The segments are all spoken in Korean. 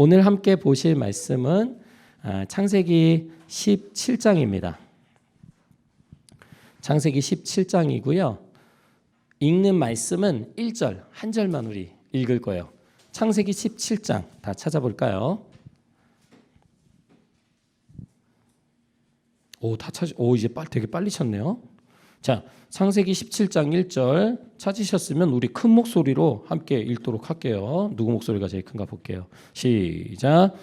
오늘 함께 보실 말씀은 창세기 17장입니다. 창세기 17장이고요. 읽는 말씀은 1절, 한 절만 우리 읽을 거예요. 창세기 17장 다 찾아볼까요? 이제 되게 빨리 쳤네요. 자, 창세기 17장 1절 찾으셨으면 우리 큰 목소리로 함께 읽도록 할게요. 누구 목소리가 제일 큰가 볼게요. 시작.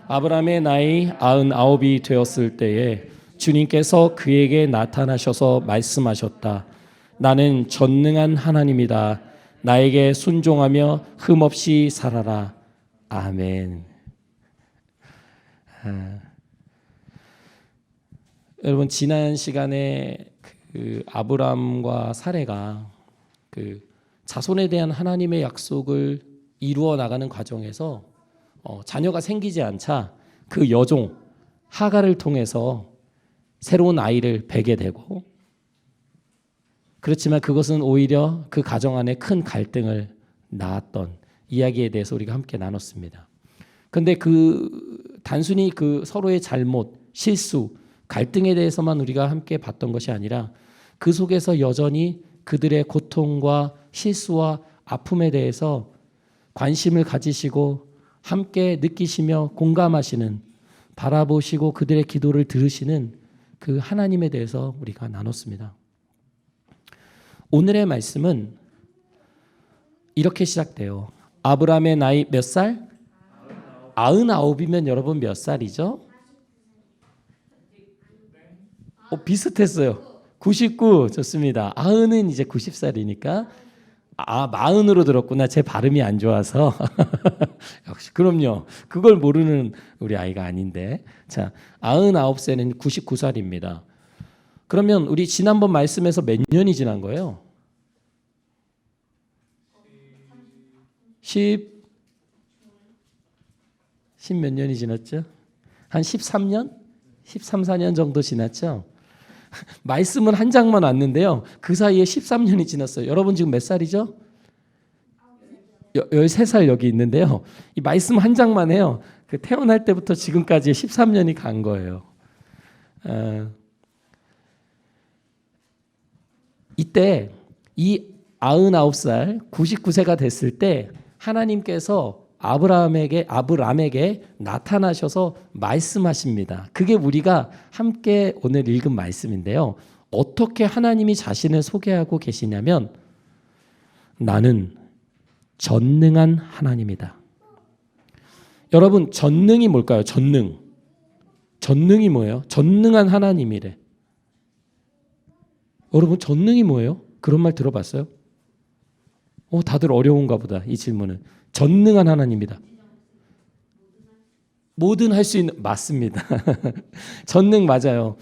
아브라함의 나이 99이 되었을 때에 주님께서 그에게 나타나셔서 말씀하셨다. 나는 전능한 하나님이다. 나에게 순종하며 흠없이 살아라. 아멘. 여러분, 지난 시간에 아브람과 사레가 자손에 대한 하나님의 약속을 이루어 나가는 과정에서 자녀가 생기지 않자 그 여종 하갈을 통해서 새로운 아이를 베게 되고, 그렇지만 그것은 오히려 그 가정 안에 큰 갈등을 낳았던 이야기에 대해서 우리가 함께 나눴습니다. 그런데 단순히 서로의 잘못, 실수, 갈등에 대해서만 우리가 함께 봤던 것이 아니라 그 속에서 여전히 그들의 고통과 실수와 아픔에 대해서 관심을 가지시고 함께 느끼시며 공감하시는, 바라보시고 그들의 기도를 들으시는 그 하나님에 대해서 우리가 나눴습니다. 오늘의 말씀은 이렇게 시작돼요. 아브라함의 나이 몇 살? 99이면 여러분 몇 살이죠? 비슷했어요. 99 좋습니다. 90은 이제 90살이니까 40으로 들었구나. 제 발음이 안 좋아서. 역시 그럼요. 그걸 모르는 우리 아이가 아닌데. 자, 99세는 99살입니다. 그러면 우리 지난번 말씀에서 몇 년이 지난 거예요? 10 몇 년이 지났죠? 한 13년? 13, 14년 정도 지났죠? 말씀은 한 장만 왔는데요. 그 사이에 13년이 지났어요. 여러분 지금 몇 살이죠? 13살 여기 있는데요. 이 말씀 한 장만 해요. 태어날 때부터 지금까지 13년이 간 거예요. 이때 이 99살, 99세가 됐을 때 하나님께서 아브라함에게 나타나셔서 말씀하십니다. 그게 우리가 함께 오늘 읽은 말씀인데요. 어떻게 하나님이 자신을 소개하고 계시냐면, 나는 전능한 하나님이다. 여러분, 전능이 뭘까요? 전능이 뭐예요? 전능한 하나님이래. 여러분, 전능이 뭐예요? 그런 말 들어봤어요? 다들 어려운가 보다, 이 질문은. 전능한 하나님이다. 뭐든 할 수 있는, 맞습니다. 전능 맞아요.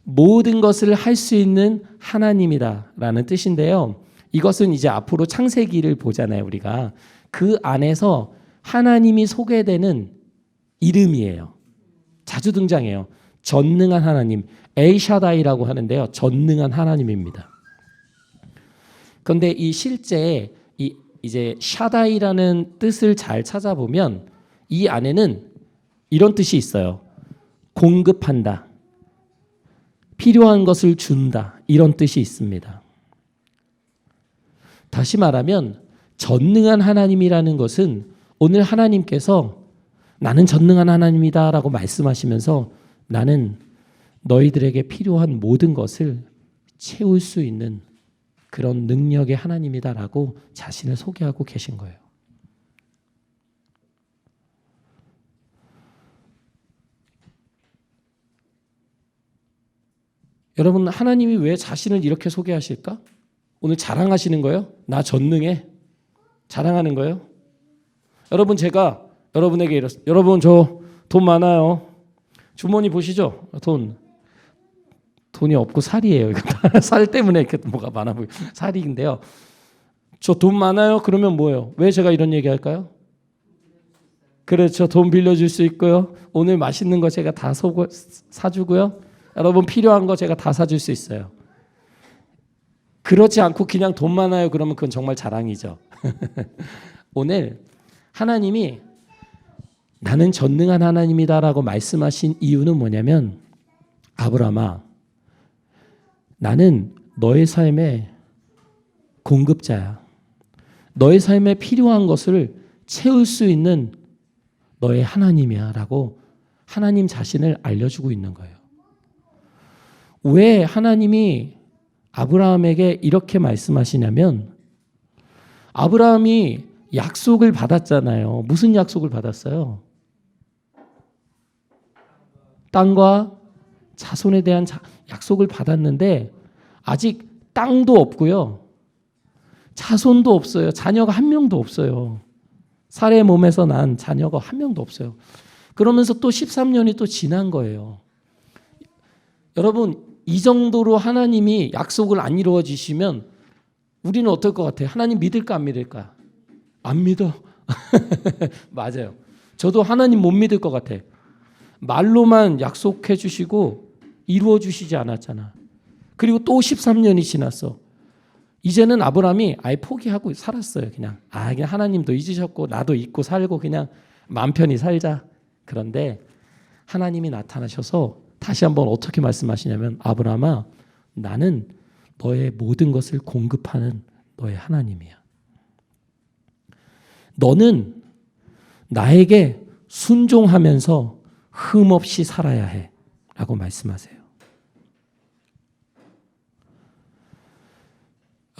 모든 것을 할 수 있는 하나님이다라는 뜻인데요. 이것은 이제 앞으로 창세기를 보잖아요, 우리가. 그 안에서 하나님이 소개되는 이름이에요. 자주 등장해요. 전능한 하나님, 엘샤다이라고 하는데요. 전능한 하나님입니다. 그런데 이 실제 이제 샤다이라는 뜻을 잘 찾아보면 이 안에는 이런 뜻이 있어요. 공급한다, 필요한 것을 준다, 이런 뜻이 있습니다. 다시 말하면 전능한 하나님이라는 것은 오늘 하나님께서 나는 전능한 하나님이다 라고 말씀하시면서 나는 너희들에게 필요한 모든 것을 채울 수 있는 그런 능력의 하나님이다라고 자신을 소개하고 계신 거예요. 여러분, 하나님이 왜 자신을 이렇게 소개하실까? 오늘 자랑하시는 거예요? 나 전능해? 자랑하는 거예요? 여러분, 제가 여러분에게 여러분 저 돈 많아요. 주머니 보시죠? 돈이 없고 살이에요. 살 때문에 이렇게 뭐가 많아 보여요. 살인데요. 저 돈 많아요? 그러면 뭐예요? 왜 제가 이런 얘기 할까요? 그렇죠. 돈 빌려줄 수 있고요. 오늘 맛있는 거 제가 다 사주고요. 여러분 필요한 거 제가 다 사줄 수 있어요. 그렇지 않고 그냥 돈 많아요. 그러면 그건 정말 자랑이죠. 오늘 하나님이 나는 전능한 하나님이다라고 말씀하신 이유는 뭐냐면, 아브라함아, 나는 너의 삶의 공급자야. 너의 삶에 필요한 것을 채울 수 있는 너의 하나님이야 라고 하나님 자신을 알려주고 있는 거예요. 왜 하나님이 아브라함에게 이렇게 말씀하시냐면, 아브라함이 약속을 받았잖아요. 무슨 약속을 받았어요? 땅과 자손에 대한 약속을 받았는데 아직 땅도 없고요. 자손도 없어요. 자녀가 한 명도 없어요. 사라의 몸에서 난 자녀가 한 명도 없어요. 그러면서 또 13년이 또 지난 거예요. 여러분, 이 정도로 하나님이 약속을 안 이루어 주시면 우리는 어떨 것 같아요? 하나님 믿을까 안 믿을까? 안 믿어. 맞아요. 저도 하나님 못 믿을 것 같아. 말로만 약속해 주시고 이루어 주시지 않았잖아. 그리고 또 13년이 지났어. 이제는 아브라함이 아예 포기하고 살았어요. 그냥 하나님도 잊으셨고 나도 잊고 살고 그냥 마음 편히 살자. 그런데 하나님이 나타나셔서 다시 한번 어떻게 말씀하시냐면, 아브라함아, 나는 너의 모든 것을 공급하는 너의 하나님이야. 너는 나에게 순종하면서 흠없이 살아야 해 라고 말씀하세요.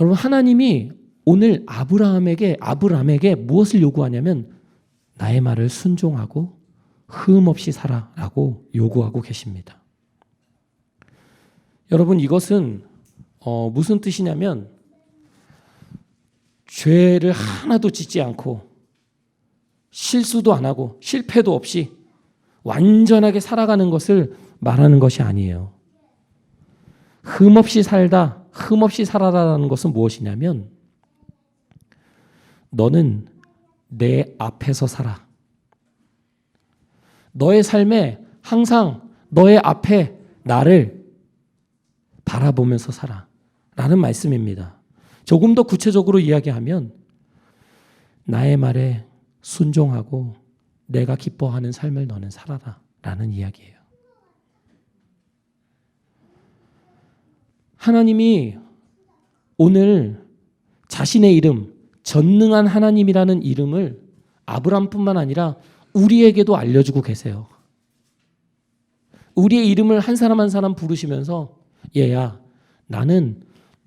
여러분, 하나님이 오늘 아브라함에게 무엇을 요구하냐면, 나의 말을 순종하고 흠없이 살아라고 요구하고 계십니다. 여러분, 이것은 무슨 뜻이냐면, 죄를 하나도 짓지 않고 실수도 안 하고 실패도 없이 완전하게 살아가는 것을 말하는 것이 아니에요. 흠없이 살아라라는 것은 무엇이냐면, 너는 내 앞에서 살아. 너의 삶에 항상 너의 앞에 나를 바라보면서 살아 라는 말씀입니다. 조금 더 구체적으로 이야기하면, 나의 말에 순종하고 내가 기뻐하는 삶을 너는 살아라 라는 이야기예요. 하나님이 오늘 자신의 이름, 전능한 하나님이라는 이름을 아브라함뿐만 아니라 우리에게도 알려주고 계세요. 우리의 이름을 한 사람 한 사람 부르시면서, 얘야, 나는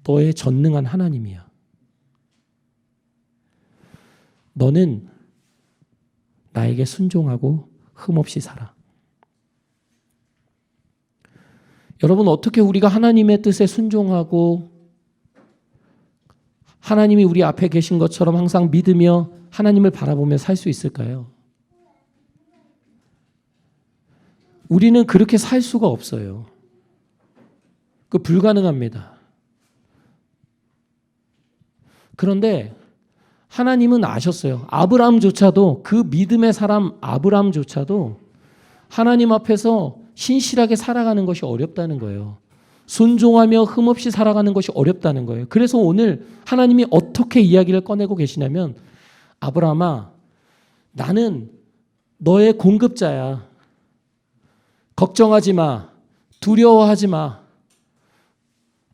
너의 전능한 하나님이야. 너는 나에게 순종하고 흠없이 살아. 여러분, 어떻게 우리가 하나님의 뜻에 순종하고 하나님이 우리 앞에 계신 것처럼 항상 믿으며 하나님을 바라보며 살 수 있을까요? 우리는 그렇게 살 수가 없어요. 불가능합니다. 그런데 하나님은 아셨어요. 아브라함조차도, 그 믿음의 사람 아브라함조차도 하나님 앞에서 신실하게 살아가는 것이 어렵다는 거예요. 순종하며 흠없이 살아가는 것이 어렵다는 거예요. 그래서 오늘 하나님이 어떻게 이야기를 꺼내고 계시냐면, 아브라함아, 나는 너의 공급자야. 걱정하지 마. 두려워하지 마.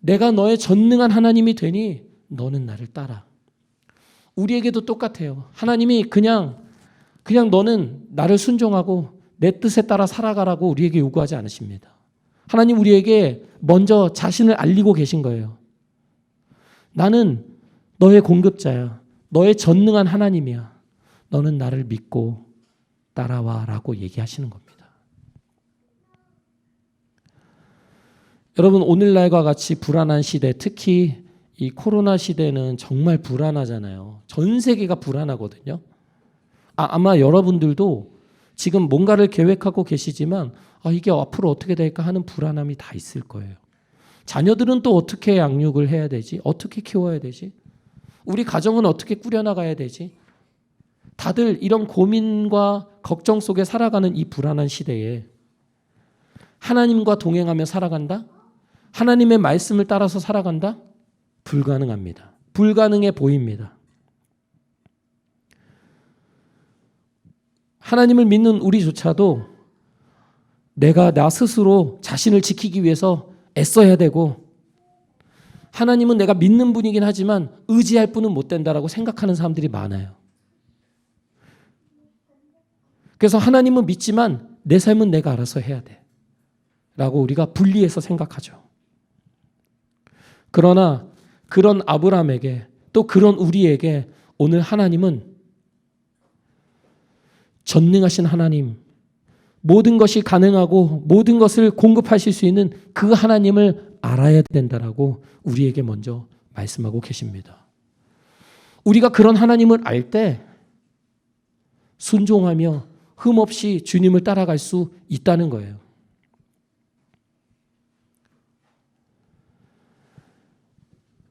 내가 너의 전능한 하나님이 되니 너는 나를 따라. 우리에게도 똑같아요. 하나님이 그냥 너는 나를 순종하고 내 뜻에 따라 살아가라고 우리에게 요구하지 않으십니다. 하나님 우리에게 먼저 자신을 알리고 계신 거예요. 나는 너의 공급자야. 너의 전능한 하나님이야. 너는 나를 믿고 따라와라고 얘기하시는 겁니다. 여러분, 오늘날과 같이 불안한 시대, 특히 이 코로나 시대는 정말 불안하잖아요. 전 세계가 불안하거든요. 아마 여러분들도 지금 뭔가를 계획하고 계시지만 이게 앞으로 어떻게 될까 하는 불안함이 다 있을 거예요. 자녀들은 또 어떻게 양육을 해야 되지? 어떻게 키워야 되지? 우리 가정은 어떻게 꾸려나가야 되지? 다들 이런 고민과 걱정 속에 살아가는 이 불안한 시대에 하나님과 동행하며 살아간다? 하나님의 말씀을 따라서 살아간다? 불가능합니다. 불가능해 보입니다. 하나님을 믿는 우리조차도 내가 나 스스로 자신을 지키기 위해서 애써야 되고, 하나님은 내가 믿는 분이긴 하지만 의지할 분은 못 된다라고 생각하는 사람들이 많아요. 그래서 하나님은 믿지만 내 삶은 내가 알아서 해야 돼 라고 우리가 분리해서 생각하죠. 그러나 그런 아브라함에게, 또 그런 우리에게 오늘 하나님은 전능하신 하나님, 모든 것이 가능하고 모든 것을 공급하실 수 있는 그 하나님을 알아야 된다라고 우리에게 먼저 말씀하고 계십니다. 우리가 그런 하나님을 알 때 순종하며 흠없이 주님을 따라갈 수 있다는 거예요.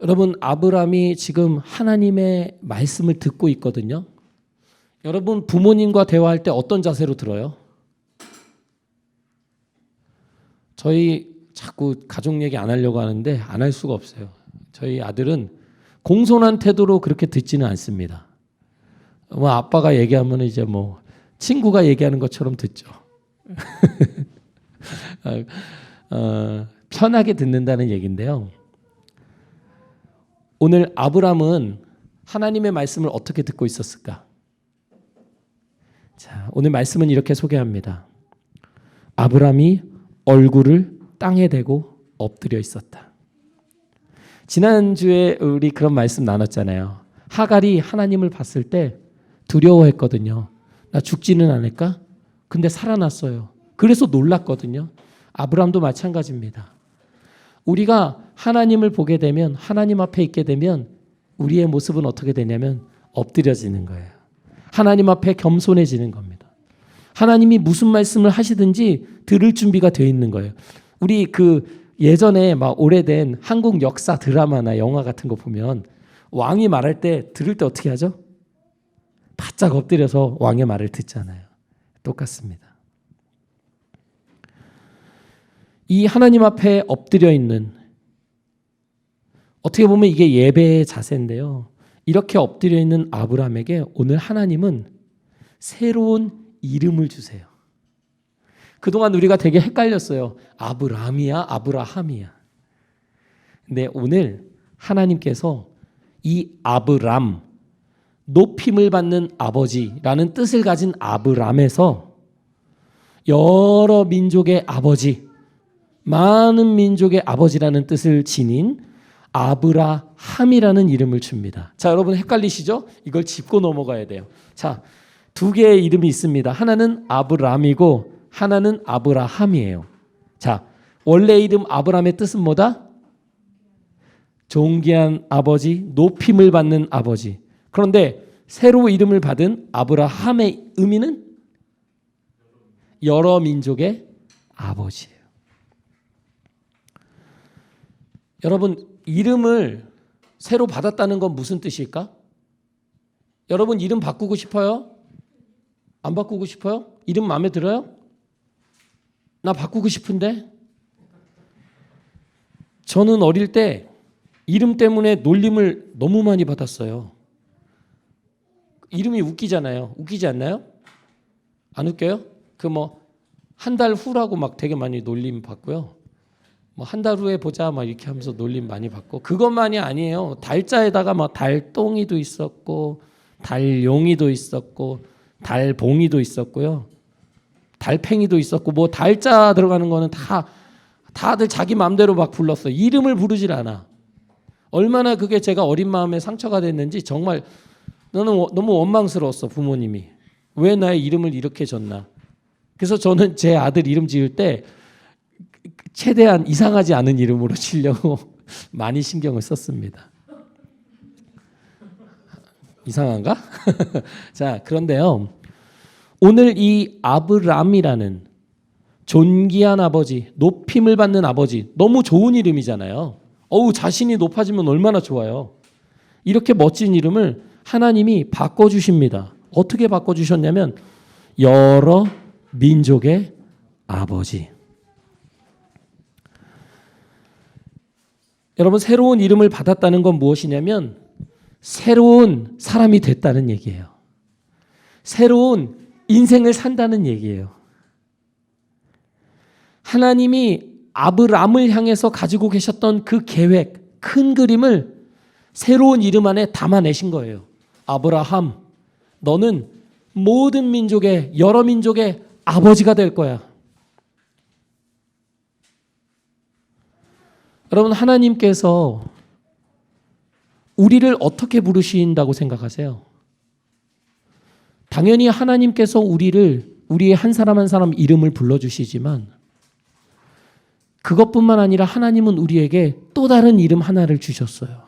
여러분, 아브라함이 지금 하나님의 말씀을 듣고 있거든요. 여러분, 부모님과 대화할 때 어떤 자세로 들어요? 저희 자꾸 가족 얘기 안 하려고 하는데 안 할 수가 없어요. 저희 아들은 공손한 태도로 그렇게 듣지는 않습니다. 뭐 아빠가 얘기하면 이제 뭐 친구가 얘기하는 것처럼 듣죠. 편하게 듣는다는 얘기인데요. 오늘 아브라함은 하나님의 말씀을 어떻게 듣고 있었을까? 자, 오늘 말씀은 이렇게 소개합니다. 아브라함이 얼굴을 땅에 대고 엎드려 있었다. 지난주에 우리 그런 말씀 나눴잖아요. 하갈이 하나님을 봤을 때 두려워했거든요. 나 죽지는 않을까? 근데 살아났어요. 그래서 놀랐거든요. 아브라함도 마찬가지입니다. 우리가 하나님을 보게 되면, 하나님 앞에 있게 되면 우리의 모습은 어떻게 되냐면 엎드려지는 거예요. 하나님 앞에 겸손해지는 겁니다. 하나님이 무슨 말씀을 하시든지 들을 준비가 되어 있는 거예요. 우리 예전에 막 오래된 한국 역사 드라마나 영화 같은 거 보면 왕이 말할 때 들을 때 어떻게 하죠? 바짝 엎드려서 왕의 말을 듣잖아요. 똑같습니다. 이 하나님 앞에 엎드려 있는, 어떻게 보면 이게 예배의 자세인데요. 이렇게 엎드려 있는 아브라함에게 오늘 하나님은 새로운 이름을 주세요. 그동안 우리가 되게 헷갈렸어요. 아브라함이야, 아브라함이야. 근데 오늘 하나님께서 이 아브람, 높임을 받는 아버지라는 뜻을 가진 아브람에서 여러 민족의 아버지, 많은 민족의 아버지라는 뜻을 지닌 아브라함이라는 이름을 줍니다. 자, 여러분 헷갈리시죠? 이걸 짚고 넘어가야 돼요. 자, 두 개의 이름이 있습니다. 하나는 아브람이고 하나는 아브라함이에요. 자, 원래 이름 아브람의 뜻은 뭐다? 존귀한 아버지, 높임을 받는 아버지. 그런데 새로 이름을 받은 아브라함의 의미는 여러 민족의 아버지예요. 여러분, 이름을 새로 받았다는 건 무슨 뜻일까? 여러분, 이름 바꾸고 싶어요? 안 바꾸고 싶어요? 이름 마음에 들어요? 나 바꾸고 싶은데? 저는 어릴 때 이름 때문에 놀림을 너무 많이 받았어요. 이름이 웃기잖아요. 웃기지 않나요? 안 웃겨요? 한 달 후라고 막 되게 많이 놀림 받고요. 한 달 후에 보자 막 이렇게 하면서 놀림 많이 받고, 그것만이 아니에요. 달자에다가 막 달똥이도 있었고 달용이도 있었고 달봉이도 있었고요. 달팽이도 있었고, 뭐 달자 들어가는 거는 다들 자기 마음대로 막 불렀어요. 이름을 부르질 않아. 얼마나 그게 제가 어린 마음에 상처가 됐는지 정말 너무 원망스러웠어. 부모님이 왜 나의 이름을 이렇게 줬나. 그래서 저는 제 아들 이름 지을 때 최대한 이상하지 않은 이름으로 지려고 많이 신경을 썼습니다. 이상한가? 자, 그런데요, 오늘 이 아브람이라는 존귀한 아버지, 높임을 받는 아버지, 너무 좋은 이름이잖아요. 자신이 높아지면 얼마나 좋아요. 이렇게 멋진 이름을 하나님이 바꿔주십니다. 어떻게 바꿔주셨냐면 여러 민족의 아버지. 여러분, 새로운 이름을 받았다는 건 무엇이냐면 새로운 사람이 됐다는 얘기예요. 새로운 인생을 산다는 얘기예요. 하나님이 아브람을 향해서 가지고 계셨던 그 계획, 큰 그림을 새로운 이름 안에 담아내신 거예요. 아브라함, 너는 모든 민족의, 여러 민족의 아버지가 될 거야. 여러분, 하나님께서 우리를 어떻게 부르신다고 생각하세요? 당연히 하나님께서 우리의 한 사람 한 사람 이름을 불러주시지만 그것뿐만 아니라 하나님은 우리에게 또 다른 이름 하나를 주셨어요.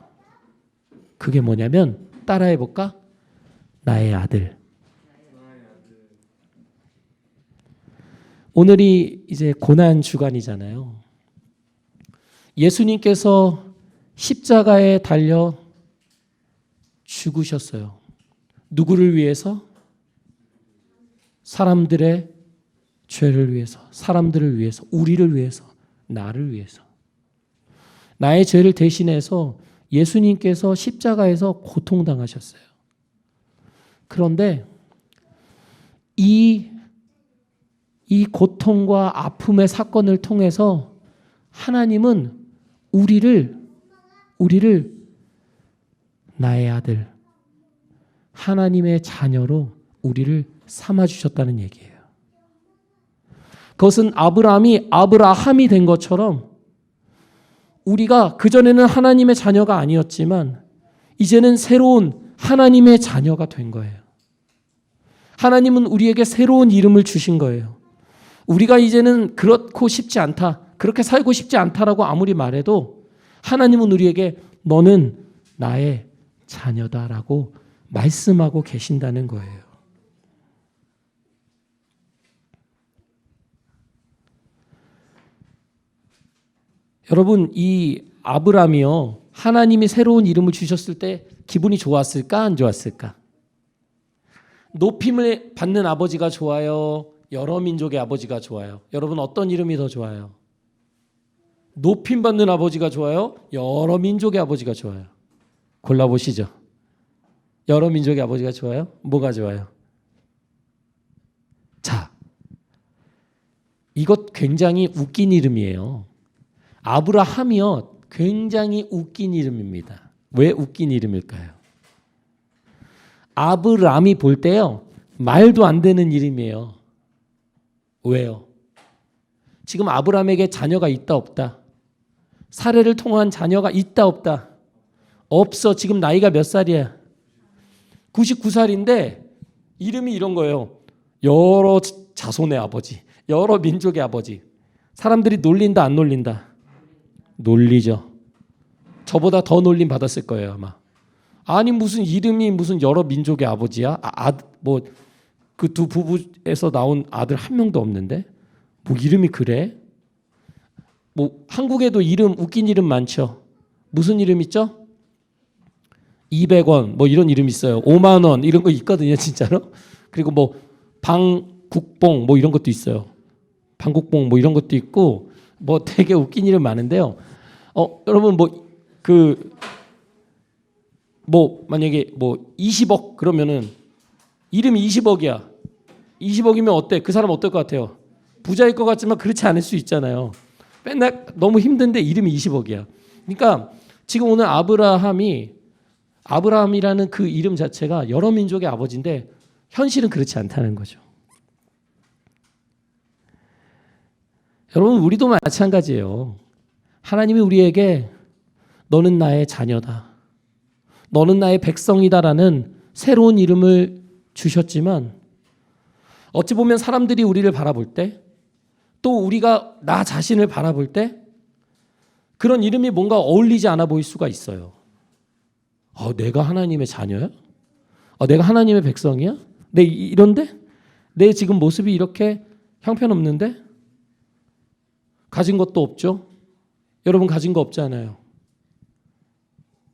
그게 뭐냐면, 따라해볼까? 나의 아들. 오늘이 이제 고난 주간이잖아요. 예수님께서 십자가에 달려 죽으셨어요. 누구를 위해서? 사람들의 죄를 위해서, 사람들을 위해서, 우리를 위해서, 나를 위해서. 나의 죄를 대신해서 예수님께서 십자가에서 고통당하셨어요. 그런데 이 고통과 아픔의 사건을 통해서 하나님은 우리를 나의 아들, 하나님의 자녀로 우리를 삼아주셨다는 얘기예요. 그것은 아브라함이 된 것처럼 우리가 그전에는 하나님의 자녀가 아니었지만 이제는 새로운 하나님의 자녀가 된 거예요. 하나님은 우리에게 새로운 이름을 주신 거예요. 우리가 이제는 그렇고 싶지 않다, 그렇게 살고 싶지 않다라고 아무리 말해도 하나님은 우리에게 너는 나의 자녀다라고 말씀하고 계신다는 거예요. 여러분, 이 아브람이요, 하나님이 새로운 이름을 주셨을 때 기분이 좋았을까, 안 좋았을까? 높임을 받는 아버지가 좋아요? 여러 민족의 아버지가 좋아요? 여러분, 어떤 이름이 더 좋아요? 높임 받는 아버지가 좋아요? 여러 민족의 아버지가 좋아요? 골라보시죠. 여러 민족의 아버지가 좋아요? 뭐가 좋아요? 자, 이것 굉장히 웃긴 이름이에요. 아브라함이요, 굉장히 웃긴 이름입니다. 왜 웃긴 이름일까요? 아브람이 볼 때요, 말도 안 되는 이름이에요. 왜요? 지금 아브람에게 자녀가 있다 없다? 사례를 통한 자녀가 있다 없다? 없어. 지금 나이가 몇 살이야? 99살인데 이름이 이런 거예요. 여러 자손의 아버지, 여러 민족의 아버지. 사람들이 놀린다 안 놀린다? 놀리죠. 저보다 더 놀림 받았을 거예요, 아마. 아니, 무슨 이름이 무슨 여러 민족의 아버지야? 뭐 그 두 부부에서 나온 아들 한 명도 없는데 뭐 이름이 그래? 뭐 한국에도 이름, 웃긴 이름 많죠. 무슨 이름 있죠? 200원 뭐 이런 이름 있어요. 5만 원 이런 거 있거든요, 진짜로. 그리고 뭐 방국봉 뭐 이런 것도 있어요. 방국봉 뭐 이런 것도 있고 뭐 되게 웃긴 이름 많은데요. 여러분 뭐 만약에 뭐 20억 그러면은 이름이 20억이야. 20억이면 어때? 그 사람 어떨 것 같아요? 부자일 것 같지만 그렇지 않을 수 있잖아요. 맨날 너무 힘든데 이름이 20억이야. 그러니까 지금 오늘 아브라함이라는 그 이름 자체가 여러 민족의 아버지인데 현실은 그렇지 않다는 거죠. 여러분, 우리도 마찬가지예요. 하나님이 우리에게 너는 나의 자녀다, 너는 나의 백성이다라는 새로운 이름을 주셨지만 어찌 보면 사람들이 우리를 바라볼 때, 또 우리가 나 자신을 바라볼 때 그런 이름이 뭔가 어울리지 않아 보일 수가 있어요. 내가 하나님의 자녀야? 내가 하나님의 백성이야? 이런데? 내 지금 모습이 이렇게 형편없는데? 가진 것도 없죠? 여러분, 가진 거 없잖아요.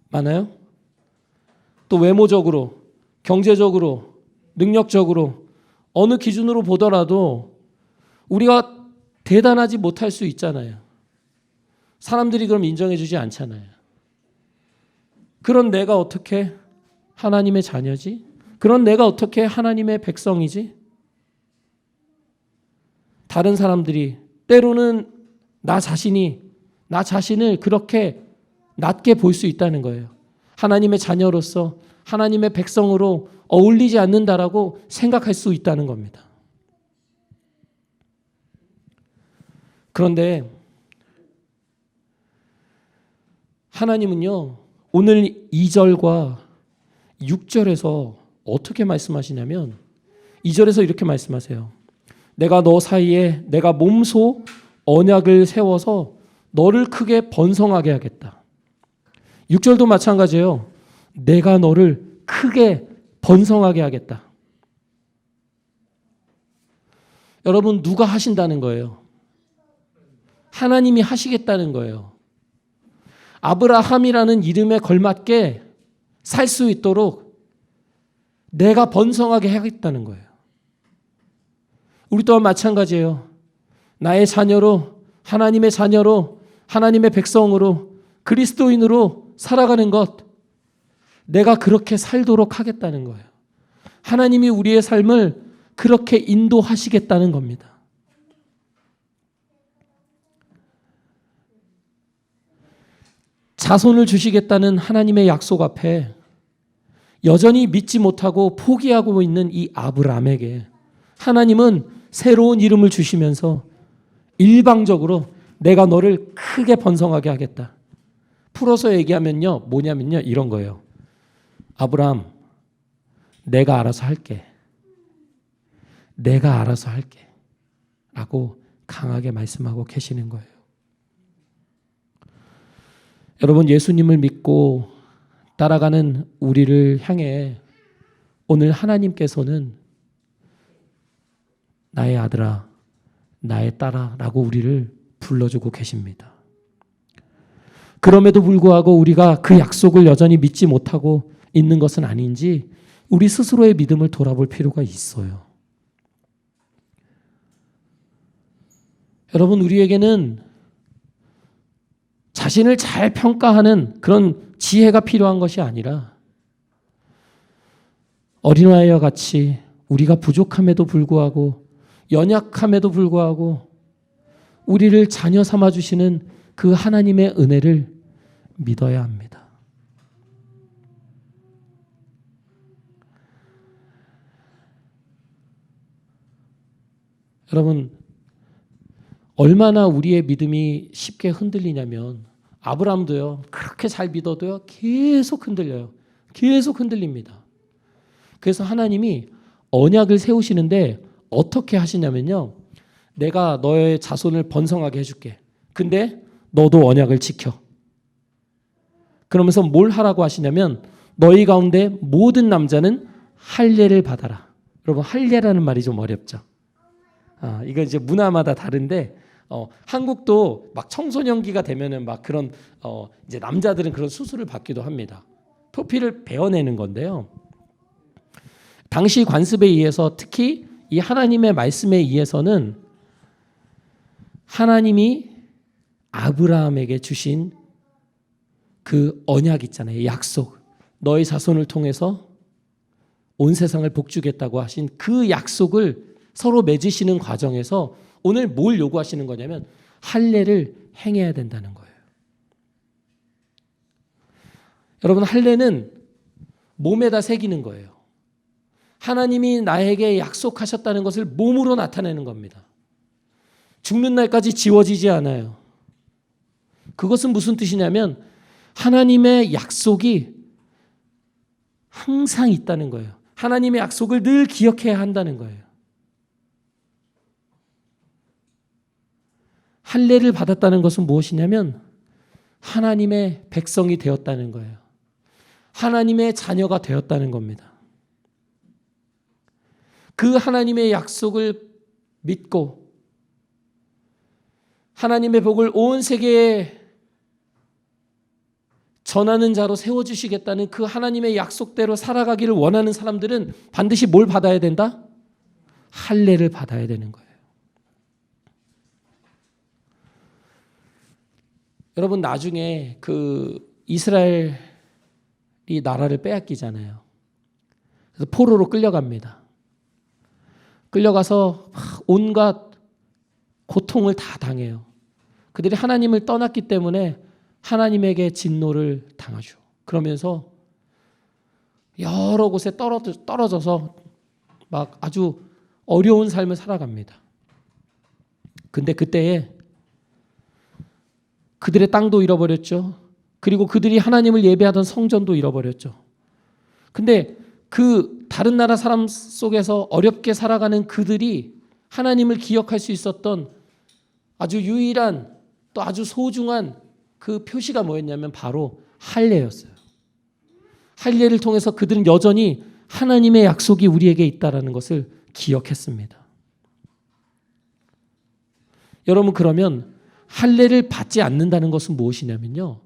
많아요? 또 외모적으로, 경제적으로, 능력적으로 어느 기준으로 보더라도 우리가 대단하지 못할 수 있잖아요. 사람들이 그럼 인정해 주지 않잖아요. 그런 내가 어떻게 하나님의 자녀지? 그런 내가 어떻게 하나님의 백성이지? 다른 사람들이 때로는 나 자신을 그렇게 낮게 볼 수 있다는 거예요. 하나님의 자녀로서 하나님의 백성으로 어울리지 않는다라고 생각할 수 있다는 겁니다. 그런데 하나님은요, 오늘 2절과 6절에서 어떻게 말씀하시냐면 2절에서 이렇게 말씀하세요. 내가 너 사이에 내가 몸소 언약을 세워서 너를 크게 번성하게 하겠다. 6절도 마찬가지예요. 내가 너를 크게 번성하게 하겠다. 여러분, 누가 하신다는 거예요? 하나님이 하시겠다는 거예요. 아브라함이라는 이름에 걸맞게 살 수 있도록 내가 번성하게 하겠다는 거예요. 우리 또한 마찬가지예요. 나의 자녀로, 하나님의 자녀로, 하나님의 백성으로, 그리스도인으로 살아가는 것, 내가 그렇게 살도록 하겠다는 거예요. 하나님이 우리의 삶을 그렇게 인도하시겠다는 겁니다. 자손을 주시겠다는 하나님의 약속 앞에 여전히 믿지 못하고 포기하고 있는 이 아브라함에게 하나님은 새로운 이름을 주시면서 일방적으로 내가 너를 크게 번성하게 하겠다. 풀어서 얘기하면요, 뭐냐면요, 이런 거예요. 아브라함, 내가 알아서 할게. 내가 알아서 할게. 라고 강하게 말씀하고 계시는 거예요. 여러분, 예수님을 믿고 따라가는 우리를 향해 오늘 하나님께서는 나의 아들아, 나의 딸아 라고 우리를 불러주고 계십니다. 그럼에도 불구하고 우리가 그 약속을 여전히 믿지 못하고 있는 것은 아닌지 우리 스스로의 믿음을 돌아볼 필요가 있어요. 여러분, 우리에게는 자신을 잘 평가하는 그런 지혜가 필요한 것이 아니라 어린아이와 같이 우리가 부족함에도 불구하고 연약함에도 불구하고 우리를 자녀 삼아주시는 그 하나님의 은혜를 믿어야 합니다. 여러분, 얼마나 우리의 믿음이 쉽게 흔들리냐면 아브라함도요, 그렇게 잘 믿어도요, 계속 흔들려요. 계속 흔들립니다. 그래서 하나님이 언약을 세우시는데 어떻게 하시냐면요, 내가 너의 자손을 번성하게 해줄게. 근데 너도 언약을 지켜. 그러면서 뭘 하라고 하시냐면 너희 가운데 모든 남자는 할례를 받아라. 여러분, 할례라는 말이 좀 어렵죠. 이거 이제 문화마다 다른데 한국도 막 청소년기가 되면은 막 그런 이제 남자들은 그런 수술을 받기도 합니다. 표피를 베어내는 건데요. 당시 관습에 의해서 특히 이 하나님의 말씀에 의해서는 하나님이 아브라함에게 주신 그 언약 있잖아요. 약속. 너의 자손을 통해서 온 세상을 복주겠다고 하신 그 약속을 서로 맺으시는 과정에서 오늘 뭘 요구하시는 거냐면 할례를 행해야 된다는 거예요. 여러분, 할례는 몸에다 새기는 거예요. 하나님이 나에게 약속하셨다는 것을 몸으로 나타내는 겁니다. 죽는 날까지 지워지지 않아요. 그것은 무슨 뜻이냐면 하나님의 약속이 항상 있다는 거예요. 하나님의 약속을 늘 기억해야 한다는 거예요. 할례를 받았다는 것은 무엇이냐면 하나님의 백성이 되었다는 거예요. 하나님의 자녀가 되었다는 겁니다. 그 하나님의 약속을 믿고 하나님의 복을 온 세계에 전하는 자로 세워주시겠다는 그 하나님의 약속대로 살아가기를 원하는 사람들은 반드시 뭘 받아야 된다? 할례를 받아야 되는 거예요. 여러분, 나중에 그 이스라엘이 나라를 빼앗기잖아요. 그래서 포로로 끌려갑니다. 끌려가서 온갖 고통을 다 당해요. 그들이 하나님을 떠났기 때문에 하나님에게 진노를 당하죠. 그러면서 여러 곳에 떨어져서 막 아주 어려운 삶을 살아갑니다. 근데 그때에 그들의 땅도 잃어버렸죠. 그리고 그들이 하나님을 예배하던 성전도 잃어버렸죠. 근데 그 다른 나라 사람 속에서 어렵게 살아가는 그들이 하나님을 기억할 수 있었던 아주 유일한 또 아주 소중한 그 표시가 뭐였냐면 바로 할례였어요. 할례를 통해서 그들은 여전히 하나님의 약속이 우리에게 있다는 것을 기억했습니다. 여러분, 그러면 할례를 받지 않는다는 것은 무엇이냐면요,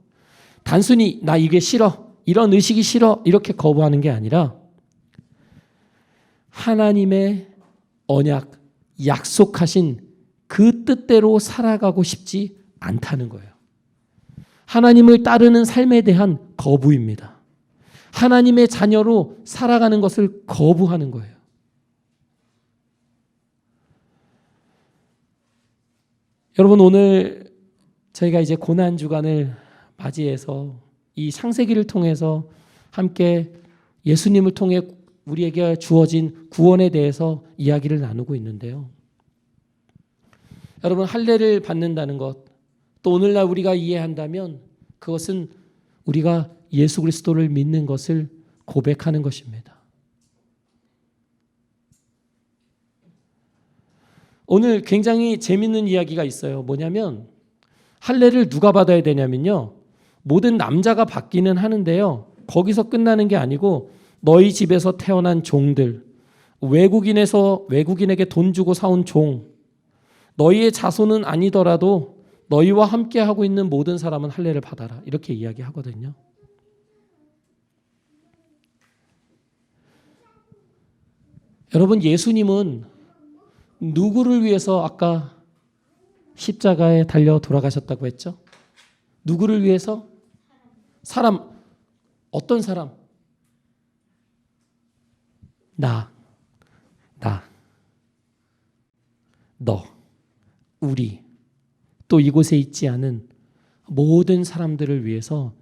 단순히 나 이게 싫어, 이런 의식이 싫어 이렇게 거부하는 게 아니라 하나님의 언약, 약속하신 그 뜻대로 살아가고 싶지 않다는 거예요. 하나님을 따르는 삶에 대한 거부입니다. 하나님의 자녀로 살아가는 것을 거부하는 거예요. 여러분, 오늘 저희가 이제 고난주간을 맞이해서 이 창세기를 통해서 함께 예수님을 통해 우리에게 주어진 구원에 대해서 이야기를 나누고 있는데요. 여러분, 할례를 받는다는 것, 또 오늘날 우리가 이해한다면 그것은 우리가 예수 그리스도를 믿는 것을 고백하는 것입니다. 오늘 굉장히 재밌는 이야기가 있어요. 뭐냐면 할례를 누가 받아야 되냐면요, 모든 남자가 받기는 하는데요, 거기서 끝나는 게 아니고 너희 집에서 태어난 종들, 외국인에게 돈 주고 사온 종, 너희의 자손은 아니더라도 너희와 함께 하고 있는 모든 사람은 할례를 받아라, 이렇게 이야기하거든요. 여러분, 예수님은 누구를 위해서 아까 십자가에 달려 돌아가셨다고 했죠? 누구를 위해서? 사람, 어떤 사람? 나, 너, 우리, 또 이곳에 있지 않은 모든 사람들을 위해서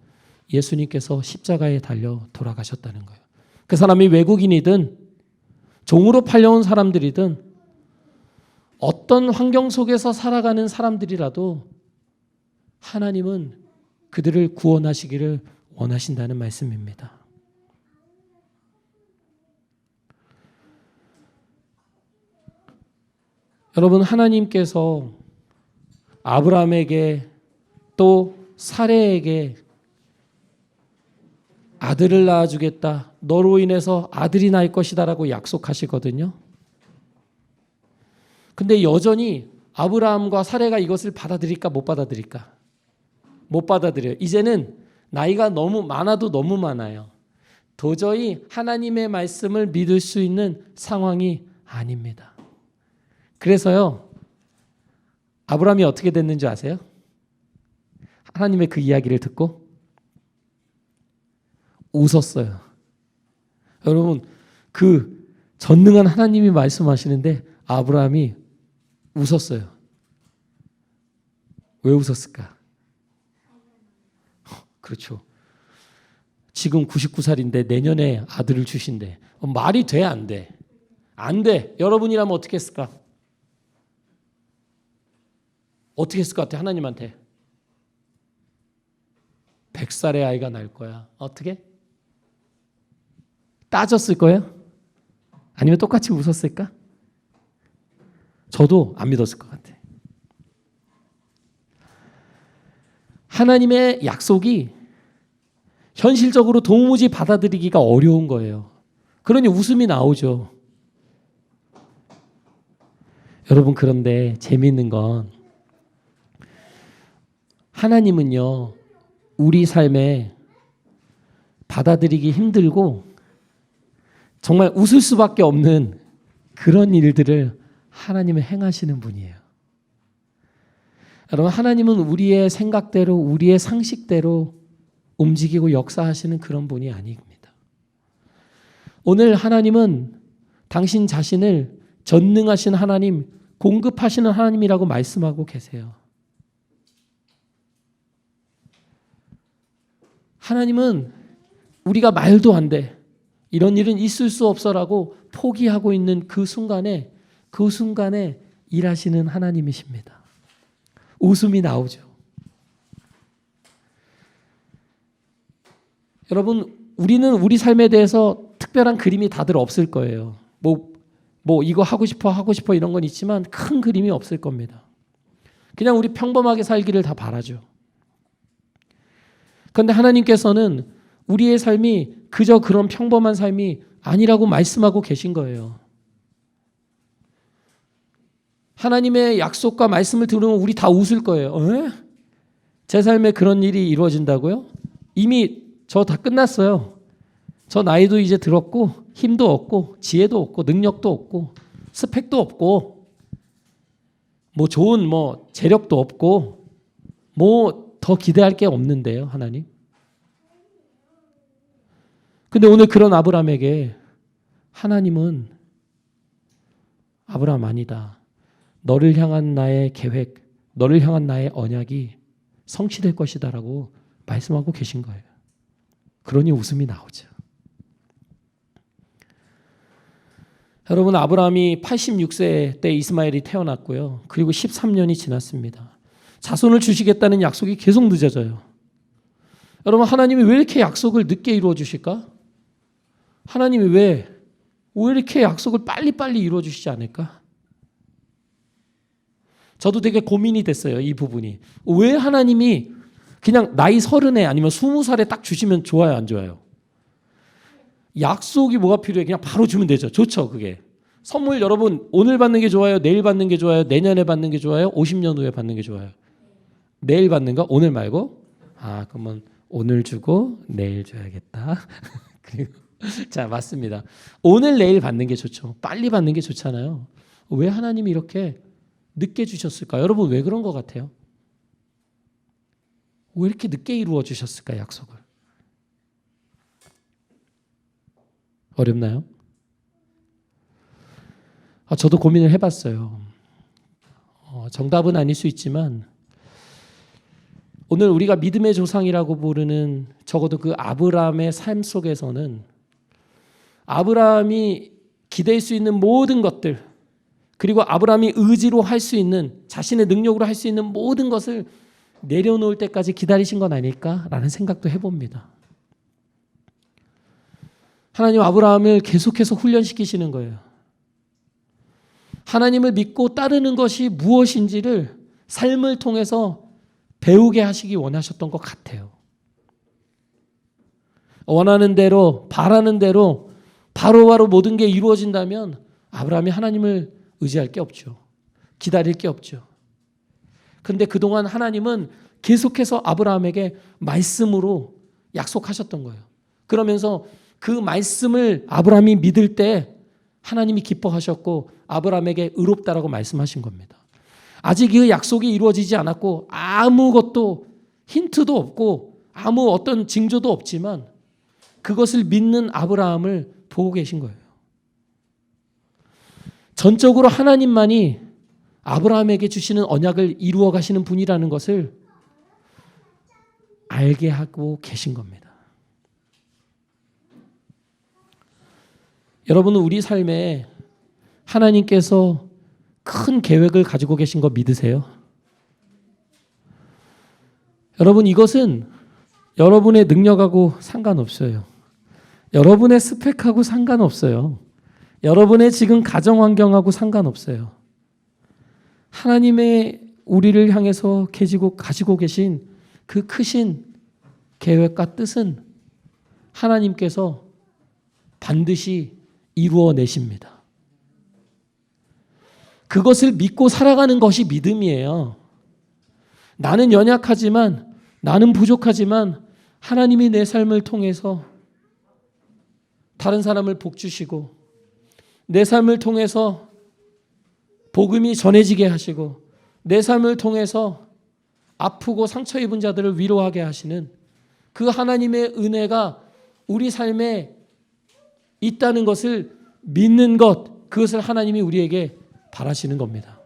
예수님께서 십자가에 달려 돌아가셨다는 거예요. 그 사람이 외국인이든 종으로 팔려온 사람들이든 어떤 환경 속에서 살아가는 사람들이라도 하나님은 그들을 구원하시기를 원하신다는 말씀입니다. 여러분, 하나님께서 아브라함에게 또 사레에게 아들을 낳아주겠다, 너로 인해서 아들이 날 것이다라고 약속하시거든요. 근데 여전히 아브라함과 사레가 이것을 받아들일까 못 받아들일까? 못 받아들여요. 이제는 나이가 너무 많아도 너무 많아요. 도저히 하나님의 말씀을 믿을 수 있는 상황이 아닙니다. 그래서요, 아브라함이 어떻게 됐는지 아세요? 하나님의 그 이야기를 듣고 웃었어요. 여러분, 그 전능한 하나님이 말씀하시는데 아브라함이 웃었어요. 왜 웃었을까? 그렇죠. 지금 99살인데 내년에 아들을 주신대. 말이 돼, 안 돼? 안 돼. 여러분이라면 어떻게 했을까? 어떻게 했을 것 같아, 하나님한테? 100살의 아이가 날 거야. 어떻게? 따졌을 거예요? 아니면 똑같이 웃었을까? 저도 안 믿었을 것 같아. 하나님의 약속이 현실적으로 도무지 받아들이기가 어려운 거예요. 그러니 웃음이 나오죠. 여러분, 그런데 재미있는 건 하나님은요, 우리 삶에 받아들이기 힘들고 정말 웃을 수밖에 없는 그런 일들을 하나님은 행하시는 분이에요. 여러분, 하나님은 우리의 생각대로, 우리의 상식대로 움직이고 역사하시는 그런 분이 아닙니다. 오늘 하나님은 당신 자신을 전능하신 하나님, 공급하시는 하나님이라고 말씀하고 계세요. 하나님은 우리가 말도 안 돼, 이런 일은 있을 수 없어라고 포기하고 있는 그 순간에 일하시는 하나님이십니다. 웃음이 나오죠. 여러분, 우리는 우리 삶에 대해서 특별한 그림이 다들 없을 거예요. 뭐 이거 하고 싶어 이런 건 있지만 큰 그림이 없을 겁니다. 그냥 우리 평범하게 살기를 다 바라죠. 그런데 하나님께서는 우리의 삶이 그저 그런 평범한 삶이 아니라고 말씀하고 계신 거예요. 하나님의 약속과 말씀을 들으면 우리 다 웃을 거예요. 제 삶에 그런 일이 이루어진다고요? 이미 저 다 끝났어요. 저 나이도 이제 들었고 힘도 없고 지혜도 없고 능력도 없고 스펙도 없고 뭐 좋은 재력도 없고 뭐 더 기대할 게 없는데요, 하나님. 근데 오늘 그런 아브라함에게 하나님은 아브라함 아니다. 너를 향한 나의 계획, 너를 향한 나의 언약이 성취될 것이다라고 말씀하고 계신 거예요. 그러니 웃음이 나오죠. 여러분, 아브라함이 86세 때 이스마엘이 태어났고요. 그리고 13년이 지났습니다. 자손을 주시겠다는 약속이 계속 늦어져요. 여러분, 하나님이 왜 이렇게 약속을 늦게 이루어 주실까? 하나님이 왜 이렇게 약속을 빨리빨리 이루어 주시지 않을까? 저도 되게 고민이 됐어요, 이 부분이. 왜 하나님이 그냥 나이 30에 아니면 20살에 딱 주시면 좋아요, 안 좋아요? 약속이 뭐가 필요해? 그냥 바로 주면 되죠. 좋죠, 그게. 선물 여러분, 오늘 받는 게 좋아요? 내일 받는 게 좋아요? 내년에 받는 게 좋아요? 50년 후에 받는 게 좋아요? 내일 받는 거? 오늘 말고? 그러면 오늘 주고 내일 줘야겠다. 그리고 자, 맞습니다. 오늘 내일 받는 게 좋죠. 빨리 받는 게 좋잖아요. 왜 하나님이 이렇게 늦게 주셨을까? 여러분, 왜 그런 것 같아요? 왜 이렇게 늦게 이루어 주셨을까, 약속을? 어렵나요? 저도 고민을 해봤어요. 정답은 아닐 수 있지만 오늘 우리가 믿음의 조상이라고 부르는 적어도 그 아브라함의 삶 속에서는 아브라함이 기댈 수 있는 모든 것들, 그리고 아브라함이 의지로 할 수 있는, 자신의 능력으로 할 수 있는 모든 것을 내려놓을 때까지 기다리신 건 아닐까라는 생각도 해봅니다. 하나님 아브라함을 계속해서 훈련시키시는 거예요. 하나님을 믿고 따르는 것이 무엇인지를 삶을 통해서 배우게 하시기 원하셨던 것 같아요. 원하는 대로, 바라는 대로 바로바로 모든 게 이루어진다면 아브라함이 하나님을 의지할 게 없죠. 기다릴 게 없죠. 그런데 그동안 하나님은 계속해서 아브라함에게 말씀으로 약속하셨던 거예요. 그러면서 그 말씀을 아브라함이 믿을 때 하나님이 기뻐하셨고 아브라함에게 의롭다라고 말씀하신 겁니다. 아직 그 약속이 이루어지지 않았고 아무것도 힌트도 없고 아무 어떤 징조도 없지만 그것을 믿는 아브라함을 보고 계신 거예요. 전적으로 하나님만이 아브라함에게 주시는 언약을 이루어 가시는 분이라는 것을 알게 하고 계신 겁니다. 여러분은 우리 삶에 하나님께서 큰 계획을 가지고 계신 거 믿으세요? 여러분, 이것은 여러분의 능력하고 상관없어요. 여러분의 스펙하고 상관없어요. 여러분의 지금 가정 환경하고 상관없어요. 하나님의 우리를 향해서 가지고 계신 그 크신 계획과 뜻은 하나님께서 반드시 이루어내십니다. 그것을 믿고 살아가는 것이 믿음이에요. 나는 연약하지만, 나는 부족하지만 하나님이 내 삶을 통해서 다른 사람을 복주시고 내 삶을 통해서 복음이 전해지게 하시고 내 삶을 통해서 아프고 상처 입은 자들을 위로하게 하시는 그 하나님의 은혜가 우리 삶에 있다는 것을 믿는 것, 그것을 하나님이 우리에게 바라시는 겁니다.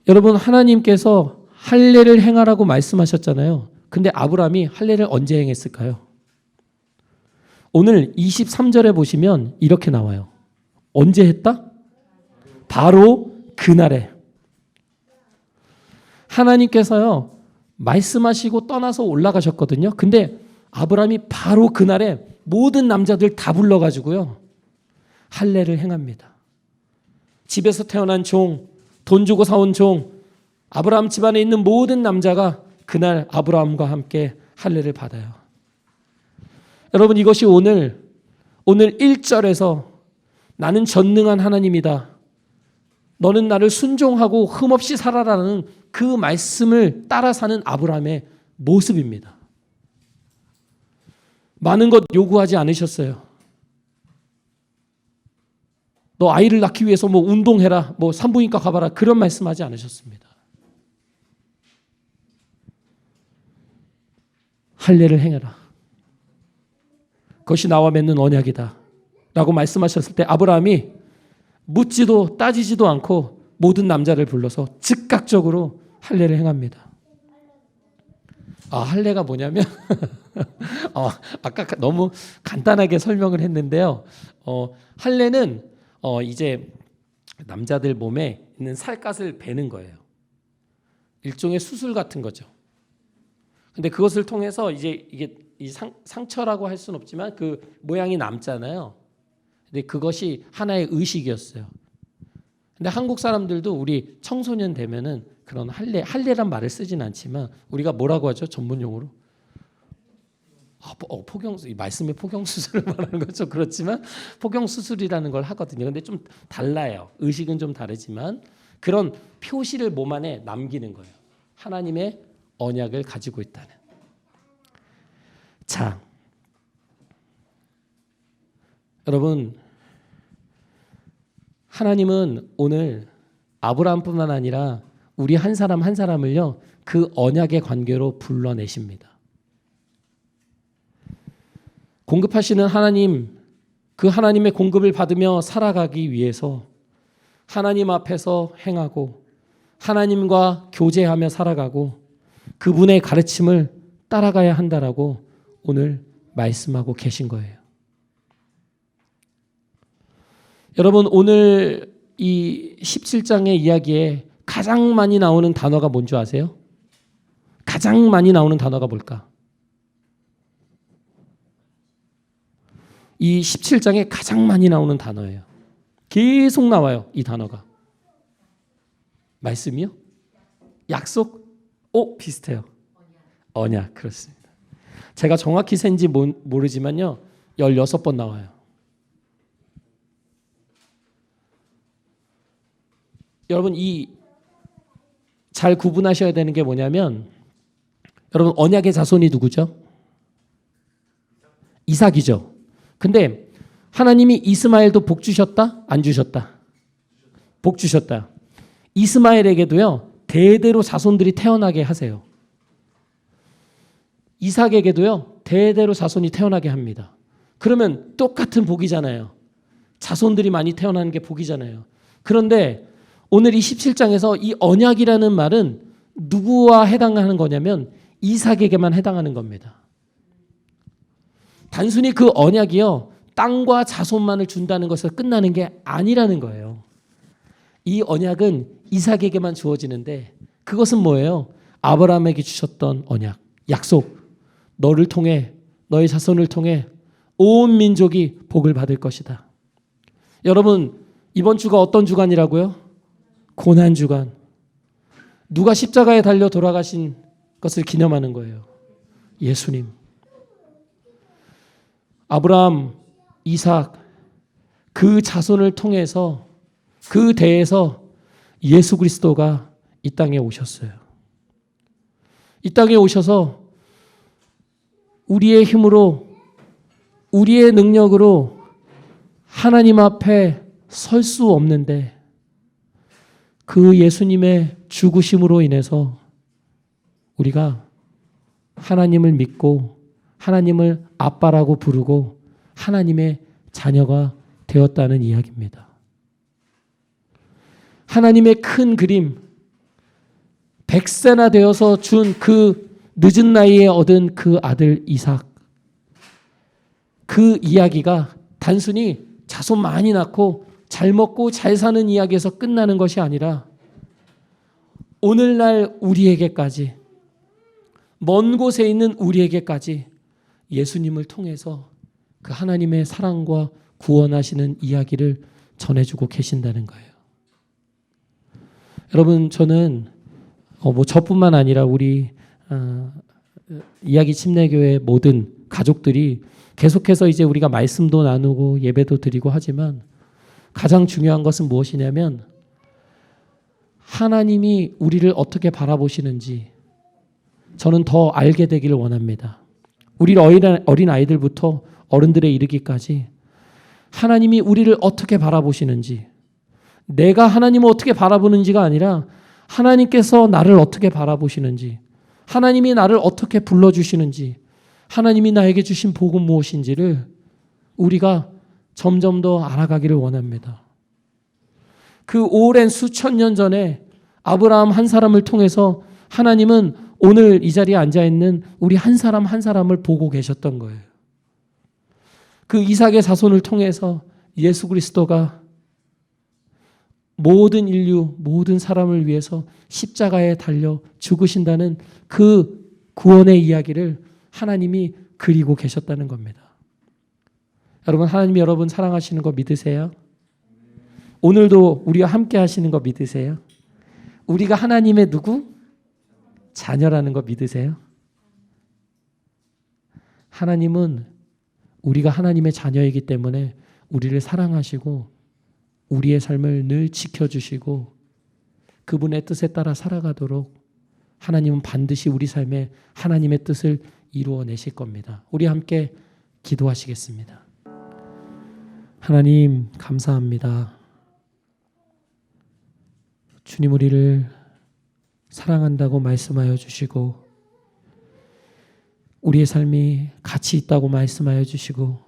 여러분, 하나님께서 할례를 행하라고 말씀하셨잖아요. 근데 아브라함이 할례를 언제 행했을까요? 오늘 23절에 보시면 이렇게 나와요. 언제 했다? 바로 그날에. 하나님께서요, 말씀하시고 떠나서 올라가셨거든요. 근데 아브라함이 바로 그날에 모든 남자들 다 불러가지고요, 할례를 행합니다. 집에서 태어난 종, 돈 주고 사온 종, 아브라함 집안에 있는 모든 남자가 그날 아브라함과 함께 할례를 받아요. 여러분, 이것이 오늘 1절에서 나는 전능한 하나님이다, 너는 나를 순종하고 흠없이 살아라는 그 말씀을 따라 사는 아브라함의 모습입니다. 많은 것 요구하지 않으셨어요. 너 아이를 낳기 위해서 뭐 운동해라, 뭐 산부인과 가봐라, 그런 말씀하지 않으셨습니다. 할례를 행해라, 그것이 나와 맺는 언약이다 라고 말씀하셨을 때 아브라함이 묻지도 따지지도 않고 모든 남자를 불러서 즉각적으로 할례를 행합니다. 할례가 뭐냐면 아까 너무 간단하게 설명을 했는데요. 할례는 이제 남자들 몸에 있는 살갗을 베는 거예요. 일종의 수술 같은 거죠. 근데 그것을 통해서 이제 이게 상처라고 할 수는 없지만 그 모양이 남잖아요. 근데 그것이 하나의 의식이었어요. 근데 한국 사람들도 우리 청소년 되면은 그런 할례란 말을 쓰진 않지만 우리가 뭐라고 하죠? 전문용어로? 이 말씀에 포경수술을 말하는 거죠. 그렇지만 포경수술이라는 걸 하거든요. 근데 좀 달라요. 의식은 좀 다르지만 그런 표시를 몸 안에 남기는 거예요. 하나님의 언약을 가지고 있다는. 자, 여러분, 하나님은 오늘 아브라함뿐만 아니라 우리 한 사람 한 사람을요, 그 언약의 관계로 불러내십니다. 공급하시는 하나님, 그 하나님의 공급을 받으며 살아가기 위해서 하나님 앞에서 행하고 하나님과 교제하며 살아가고 그분의 가르침을 따라가야 한다라고 오늘 말씀하고 계신 거예요. 여러분, 오늘 이 17장의 이야기에 가장 많이 나오는 단어가 뭔지 아세요? 가장 많이 나오는 단어가 뭘까? 이 17장에 가장 많이 나오는 단어예요. 계속 나와요, 이 단어가. 말씀이요? 약속? 비슷해요. 언약, 그렇습니다. 제가 정확히 센지 모르지만요, 16번 나와요. 여러분, 잘 구분하셔야 되는 게 뭐냐면, 여러분, 언약의 자손이 누구죠? 이삭이죠. 근데 하나님이 이스마엘도 복 주셨다? 안 주셨다? 복 주셨다. 이스마엘에게도요, 대대로 자손들이 태어나게 하세요. 이삭에게도요, 대대로 자손이 태어나게 합니다. 그러면 똑같은 복이잖아요. 자손들이 많이 태어나는 게 복이잖아요. 그런데 오늘 이 17장에서 이 언약이라는 말은 누구와 해당하는 거냐면 이삭에게만 해당하는 겁니다. 단순히 그 언약이요, 땅과 자손만을 준다는 것에서 끝나는 게 아니라는 거예요. 이 언약은 이삭에게만 주어지는데 그것은 뭐예요? 아브라함에게 주셨던 언약, 약속. 너를 통해, 너의 자손을 통해 온 민족이 복을 받을 것이다. 여러분, 이번 주가 어떤 주간이라고요? 고난 주간. 누가 십자가에 달려 돌아가신 것을 기념하는 거예요? 예수님. 아브라함, 이삭, 그 자손을 통해서 그 대에서 예수 그리스도가 이 땅에 오셨어요. 이 땅에 오셔서 우리의 힘으로, 우리의 능력으로 하나님 앞에 설 수 없는데 그 예수님의 죽으심으로 인해서 우리가 하나님을 믿고 하나님을 아빠라고 부르고 하나님의 자녀가 되었다는 이야기입니다. 하나님의 큰 그림, 100세나 되어서 준 그 늦은 나이에 얻은 그 아들 이삭, 그 이야기가 단순히 자손 많이 낳고 잘 먹고 잘 사는 이야기에서 끝나는 것이 아니라 오늘날 우리에게까지, 먼 곳에 있는 우리에게까지 예수님을 통해서 그 하나님의 사랑과 구원하시는 이야기를 전해주고 계신다는 거예요. 여러분, 저는 저뿐만 아니라 우리 이야기 침례교회 모든 가족들이 계속해서 이제 우리가 말씀도 나누고 예배도 드리고 하지만 가장 중요한 것은 무엇이냐면 하나님이 우리를 어떻게 바라보시는지 저는 더 알게 되기를 원합니다. 우리 어린 아이들부터 어른들에 이르기까지 하나님이 우리를 어떻게 바라보시는지, 내가 하나님을 어떻게 바라보는지가 아니라 하나님께서 나를 어떻게 바라보시는지, 하나님이 나를 어떻게 불러주시는지, 하나님이 나에게 주신 복은 무엇인지를 우리가 점점 더 알아가기를 원합니다. 그 오랜 수천 년 전에 아브라함 한 사람을 통해서 하나님은 오늘 이 자리에 앉아있는 우리 한 사람 한 사람을 보고 계셨던 거예요. 그 이삭의 자손을 통해서 예수 그리스도가 모든 인류, 모든 사람을 위해서 십자가에 달려 죽으신다는 그 구원의 이야기를 하나님이 그리고 계셨다는 겁니다. 여러분, 하나님이 여러분 사랑하시는 거 믿으세요? 오늘도 우리와 함께 하시는 거 믿으세요? 우리가 하나님의 누구? 자녀라는 거 믿으세요? 하나님은 우리가 하나님의 자녀이기 때문에 우리를 사랑하시고 우리의 삶을 늘 지켜주시고 그분의 뜻에 따라 살아가도록 하나님은 반드시 우리 삶에 하나님의 뜻을 이루어내실 겁니다. 우리 함께 기도하시겠습니다. 하나님, 감사합니다. 주님, 우리를 사랑한다고 말씀하여 주시고 우리의 삶이 가치 있다고 말씀하여 주시고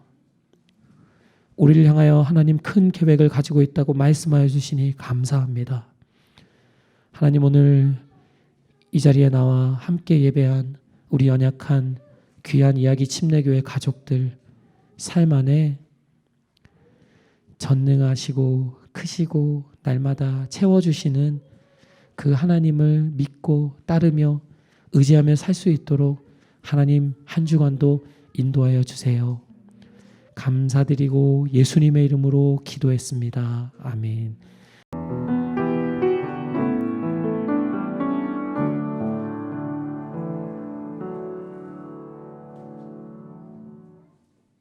우리를 향하여 하나님 큰 계획을 가지고 있다고 말씀하여 주시니 감사합니다. 하나님, 오늘 이 자리에 나와 함께 예배한 우리 연약한 귀한 이야기 침례교회 가족들 삶 안에 전능하시고 크시고 날마다 채워주시는 그 하나님을 믿고 따르며 의지하며 살 수 있도록 하나님 한 주간도 인도하여 주세요. 감사드리고 예수님의 이름으로 기도했습니다. 아멘.